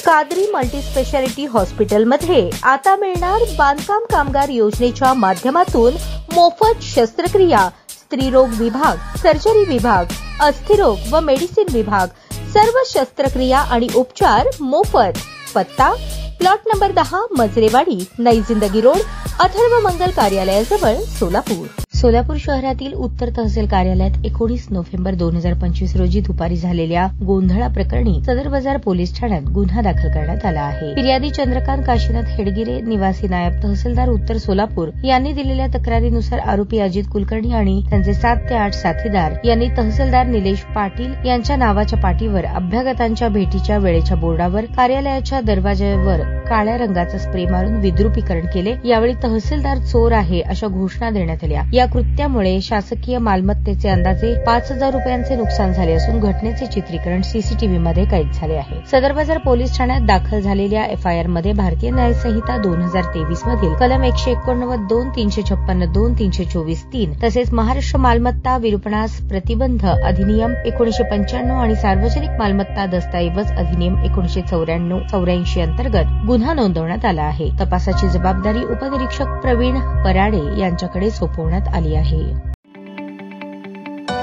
Qadri multispeciality हॉस्पिटलमध्ये आता मिळणार बांधकाम कामगार योजनेच्या माध्यमातून मोफत शस्त्रक्रिया, स्त्रीरोग विभाग, सर्जरी विभाग, अस्थिरोग व मेडिसिन विभाग, सर्व शस्त्रक्रिया आणि उपचार मोफत। पत्ता प्लॉट नंबर 10, मजरेवाडी, नई जिंदगी रोड, अथर्व मंगल कार्यालयाजवळ, सोलापूर। सोलापूर शहरातील उत्तर तहसील कार्यालयात 19 नोव्हेंबर 2025 रोजी दुपारी झालेल्या गोंधळाप्रकरणी सदर बाजार पोलीस ठाण्यात गुन्हा दाखल करण्यात आला आहे। फिर्यादी चंद्रकांत काशीनाथ हेडगिरे निवासी नायब तहसीलदार उत्तर सोलापूर यांनी दिलेल्या तक्रारीनुसार आरोपी अजित कुलकर्णी आणि त्यांचे 7 ते 8 साथीदार यांनी तहसीलदार निलेश पाटील यांच्या नावाच्या पाटीवर अभ्यागतांच्या भेटीच्या वेळेच्या बोर्डावर कार्यालयाच्या दरवाजावर काळ्या रंगाचा स्प्रे मारून विद्रुपीकरण केले। यावेळी तहसीलदार चोर आहे अशा घोषणा देण्यात आल्या। या कृत्यामुळे शासकीय मालमत्तेचे अंदाजे 5,000 रुपयांचे नुकसान झाले असून घटनेचे चित्रीकरण सीसीटीव्ही मध्ये कैद झाले आहे। सदर बाजार पोलीस ठाण्यात दाखल झालेल्या एफआयआर मध्ये भारतीय न्याय संहिता 2023 मधील कलम 189(2), 356(2), 324(3) तसेच महाराष्ट्र मालमत्ता विरूपणास प्रतिबंध अधिनियम 1995 आणि सार्वजनिक मालमत्ता दस्तऐवज अधिनियम 1984 अंतर्गत गुन्हा नोंदवण्यात आला आहे। तपासाची जबाबदारी उपनिरीक्षक प्रवीण पराडे यांच्याकडे सोपवण्यात आली आहे।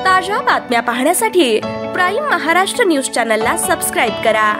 ताज्या बातम्या पाहण्यासाठी प्राईम महाराष्ट्र न्यूज चॅनलला सबस्क्राईब करा।